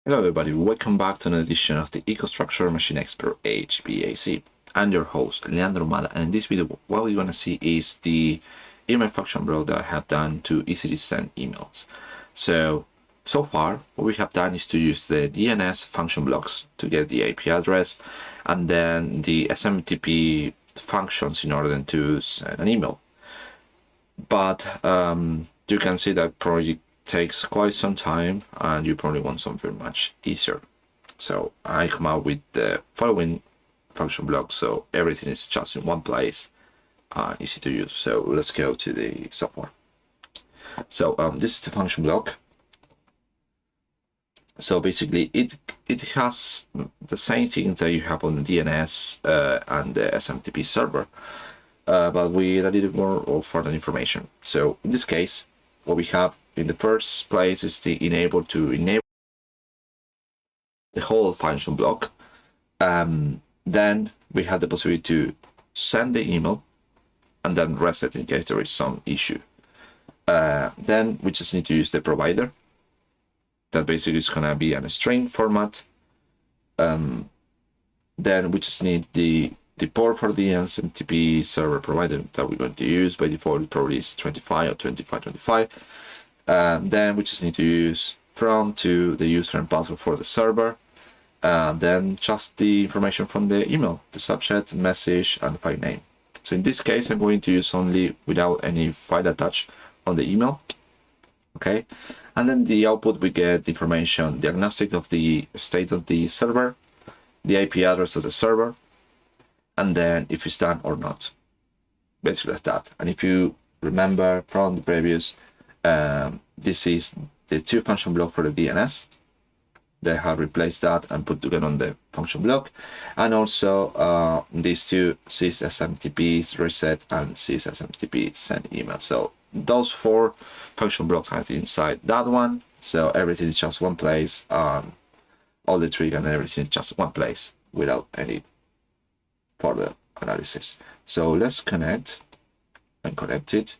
Hello everybody, welcome back to an edition of the EcoStruxure Machine Expert HVAC. I'm your host, Leandro Mada, and in this video what we're going to see is the email function block that I have done to easily send emails. So far what we have done is to use the DNS function blocks to get the IP address and then the SMTP functions in order to send an email. But you can see that probably takes quite some time and you probably want something much easier. So I come out with the following function block, so everything is just in one place, easy to use. So let's go to the software. So this is the function block. So basically it has the same things that you have on the DNS and the SMTP server, but with a little more of further information. So in this case, what we have in the first place is the enable the whole function block. Then we have the possibility to send the email and then reset in case there is some issue. Then we just need to use the provider. That basically is going to be in a string format. Then we just need the port for the SMTP server provider that we're going to use. By default, it probably is 25 or 2525. Then we just need to use from to the user and password for the server. Then just the information from the email, the subject, message, and file name. So in this case, I'm going to use only without any file attached on the email. Okay, and then the output, we get the information, diagnostic of the state of the server, the IP address of the server, and then if it's done or not. Basically like that. And if you remember from the previous, this is the two function block for the DNS. They have replaced that and put together on the function block, and also these two sysSMTP reset and sysSMTP send email. So those four function blocks are inside that one. So everything is just one place. All the trigger and everything is just one place without any further analysis. So let's connect and connect it.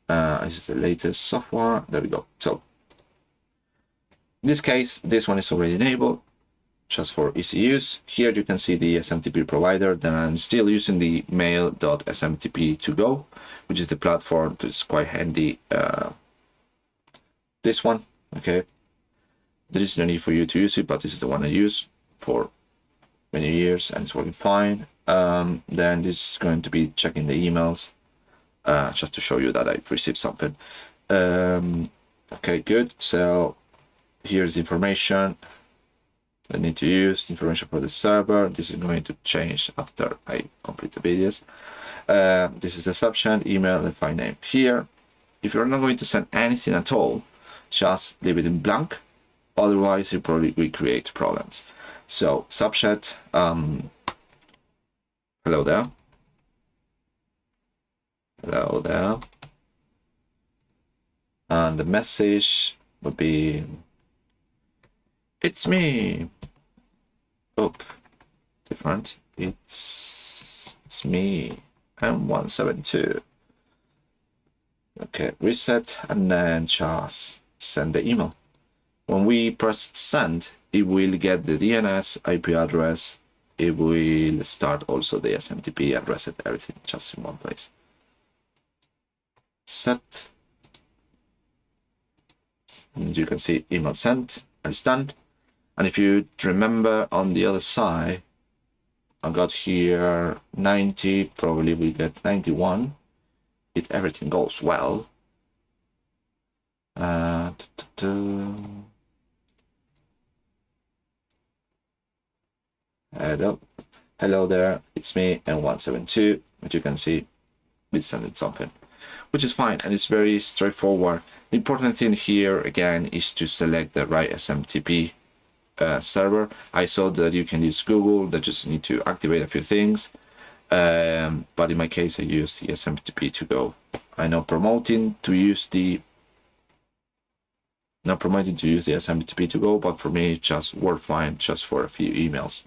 This is the latest software. There we go. So in this case, this one is already enabled just for easy use. Here you can see the SMTP provider. Then I'm still using the mail.smtp to go, which is the platform that's quite handy. This one, okay. There is no need for you to use it, but this is the one I use for many years and it's working fine. Then this is going to be checking the emails, just to show you that I've received something. Okay, good. So here's the information I need to use, the information for the server. This is going to change after I complete the videos. This is the subject, email, and file name. Here, if you're not going to send anything at all, just leave it in blank. Otherwise, it probably will create problems. So subject, hello there. Hello there. And the message would be, it's me. Oh, different. It's me, M172. Okay, reset and then just send the email. When we press send, it will get the DNS IP address. It will start also the SMTP and reset everything just in one place. Set. And you can see email sent and it's done. And if you remember on the other side, I got here 90, probably we get 91 if everything goes well. Hello there, it's me M172. But you can see it's sending something, which is fine and it's very straightforward. The important thing here again is to select the right SMTP server. I saw that you can use Google, that just need to activate a few things, but in my case I use the SMTP to go. I'm not promoting to use the SMTP to go, but for me it just worked fine just for a few emails,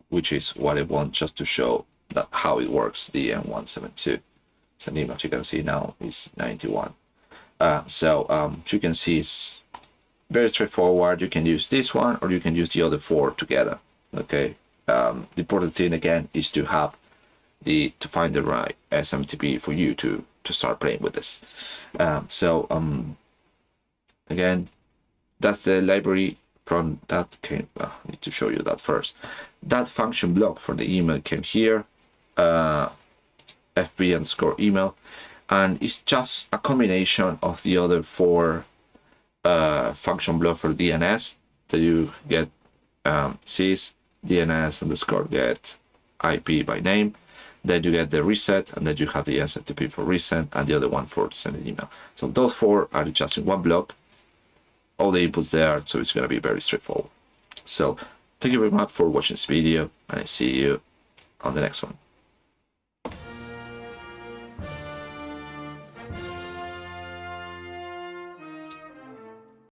which is what I want, just to show that how it works. The M172 send email, you can see now is 91. So you can see it's very straightforward. You can use this one or you can use the other 4 together. Okay. The important thing again is to have to find the right SMTP for you to start playing with this. Again, that's the library from that came. I need to show you that first. That function block for the email came here, FB_email, and it's just a combination of the other 4 function block for DNS that you get sys DNS_get IP by name. Then you get the reset, and then you have the SMTP for reset, and the other one for sending email. So those 4 are just in one block. All the inputs there, so it's going to be very straightforward. So thank you very much for watching this video, and I see you on the next one.